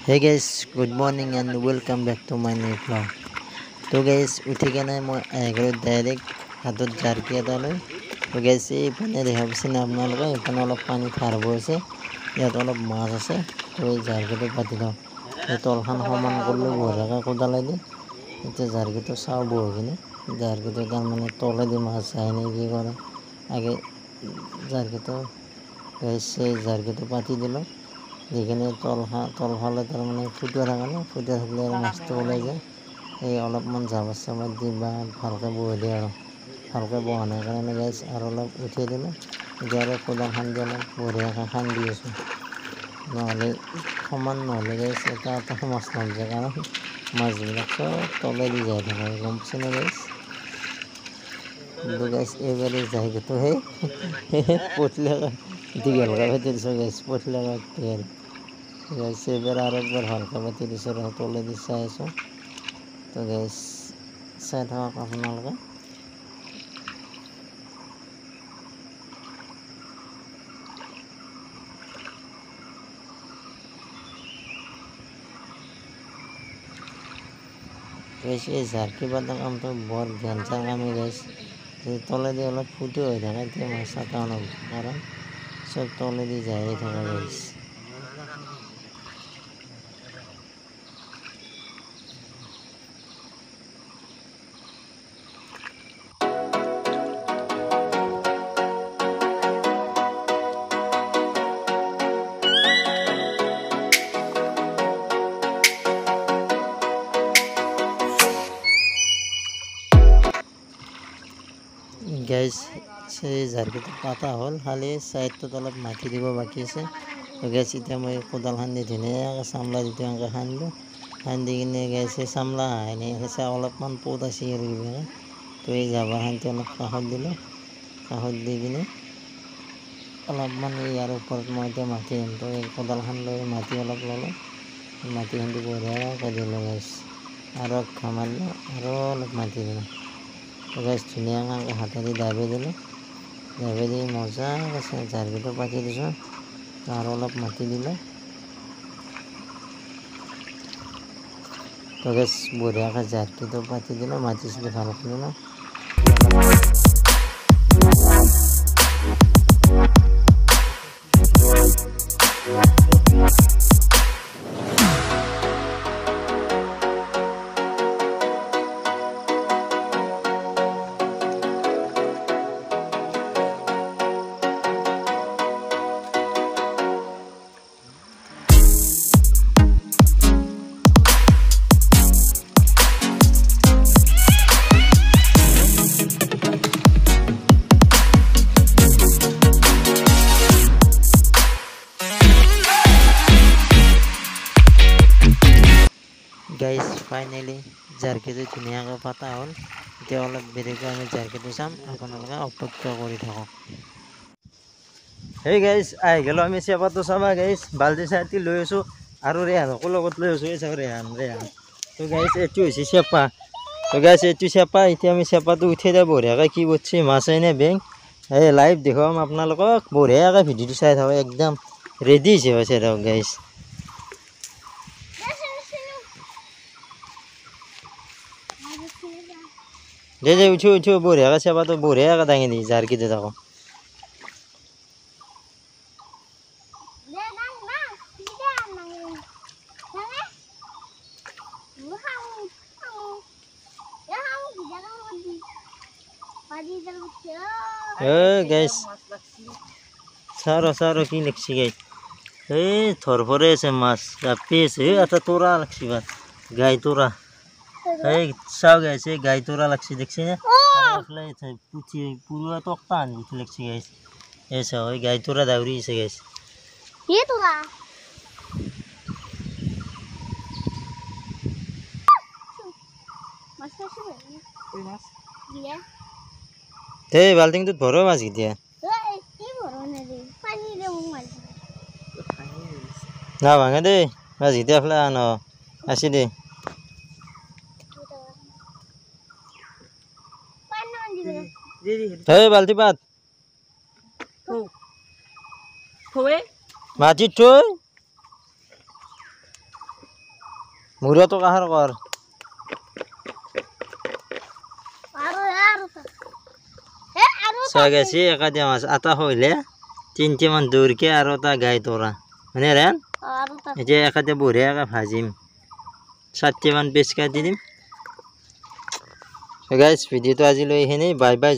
Hey guys, good morning and welcome back to my new vlog. So guys, উঠি কেনে মই direct হাতত জাৰকি এটা লৈ তো গাইছ এইফালে দেখা পাইছে না আপোনালোকে এইফালে অলপ পানী খাৰ বৈছে ইয়াত অলপ মাছ আছে তো এই জাৰকিটো পাতি লওঁ এই তলখন সমান কৰিলে বঢ়িয়াকৈ কোদালেদি এতিয়া জাৰকিটো চাওঁ বহি কিনে জাৰকিটো তাৰমানে তলেদি মাছ যায় নে কি কৰে আগে জাৰকিটো গাইছ জাৰকিটো পাতি দিলোঁ যেখানে তলফালে তাৰমানে ফুটিয়া থাকে না ফুটিয়া থাকিলে আৰু মাছটো ওলাই যায় এই অলপমান জাবৰ চাবৰ দি বা ভালকৈ বৈ দিয়ে আৰু ভালকৈ বহা নাই কাৰণে গাইছ আৰু অলপ উঠিয়াই দিলোঁ এতিয়া আৰু কোদাল খান্দি অলপ বঢ়িয়াকৈ খান্দি আছোঁ নহ'লে সমান নহ'লে গাইছ এটা মাছ নাযায় কাৰণ মাছবিলাক চব তলেদি যাই থাকে গম পাইছেনে গাইছ কিন্তু গাইছ এইবাৰে জাৰকিটো সেই পতলাকৈ দীঘলকৈ পাতি দিছোঁ গাইছ পতলাকৈ দীঘল গাইছ এবাৰ আৰু একবাৰ ভালকৈ পাতি দিছোঁ আৰু তলেদি চাই আছোঁ তো গাইছ চাই থাকক আপোনালোকে গাইছ এই জাৰকি পাতা কামটো বৰ ডেঞ্জাৰ কামেই গাইছ তলেদি অলপ ফুটি হৈ থাকে এতিয়া মাছ এটা নহ'ব কাৰণ চব তলেদি যায়ে থাকে গাইছ গাইছ সেই জাৰকিটো পাতা হ'ল খালি চাইডটোত অলপ মাটি দিব বাকী আছে তো গাইছ এতিয়া মই কোদাল খান্দি ধুনীয়াকৈ চামলা যিটো এনেকৈ খান্দিলোঁ খান্দি কিনে গাইছ চামলা আহে অলপমান পোত আছে আৰু কিবা তো এই জাবৰ খান্দি অলপ কাষত দিলোঁ কাষত দি কিনে অলপমান ইয়াৰ ওপৰত মই এতিয়া মাটি আনিম তো এই কোদালখন লৈ মাটি অলপ ল'লোঁ মাটি খান্দি বঢ়িয়াকৈ দিলোঁ গাইছ আৰু ঘামাৰিলোঁ আৰু অলপ মাটি দিলোঁ গাইছ ধুনীয়াকৈ হাতেদি দাবি দিলোঁ দাবি দি মজাকৈ জাৰকিটো পাতি দিছোঁ আৰু অলপ মাটি দিলোঁ তো গাইছ বঢ়িয়াকৈ জাৰকিটো পাতি দিলোঁ মাটি চাটি ভালকৈ দিলোঁ গাইছ ফাইনেলি জাৰকিটো ধুনীয়াকৈ পাতা হ'ল এতিয়া অলপ দেৰিকৈ আমি জাৰকিটো চাম আপোনালোকে অপেক্ষা কৰি থাকক সেই গাইছ আহি গ'লোঁ আমি চেপাটো চাবা গাইছ বাল্টি চাল্টি লৈ আছোঁ আৰু ৰেহানকো লগত লৈ আছোঁ এই চাওক ৰেহান তো গাইছ এইটো হৈছে চেপা তো গাইছ এইটো চেপা এতিয়া আমি চেপাটো উঠাই দিয়া বঢ়িয়াকৈ কি কৰিছে মাছ নে বেং এই লাইভ দেখুৱাম আপোনালোকক বঢ়িয়াকৈ ভিডিঅ'টো চাই থাকক একদম ৰেডি হৈছে চাই থাকক গাইছ দে উঠো বঢ়িয়াকৈ চেপাটো বঢ়িয়াকৈ দাঙি দি জাৰকিটো থাকক গাইছ চাৰ কি লাগছি গাইছ এই ধৰফৰে আছে মাছ জাপি আছে এটা তোৰা লাগছি বাট গাই তোৰা এই চাও গাইছ এই গাই তোৰা লাগছি দেখছি না পুঠি পুৰা টকটা আনি লাগছি গাইছ এই চাও এই গাই তোৰা দাউৰি আছে গাইছ কি তোৰা মাছ আছে এই মাছ দিয়া এই বাল্টিংটোত ভৰো মাছ গিতিয়া কি ভৰো না ৰে পানী ৰে মোক মাছ না ভাঙে দে মাছ গিতিয়া ফলা আন আসি দে hey balti pat thôi machi thôi মূৰতো কাহাৰ কৰ গেছি একাদিয়া মাছ আটা হইলে 3 মান দূৰকে আৰু এটা গাই তোৰা মানে ৰেন এতিয়া একাদিয়া বঢ়িয়াকে ভাজিম 7 মান পিচ কাটি দিম। So guys, ভিডিঅ'টো আজিলৈ এইখিনি বাই বাই।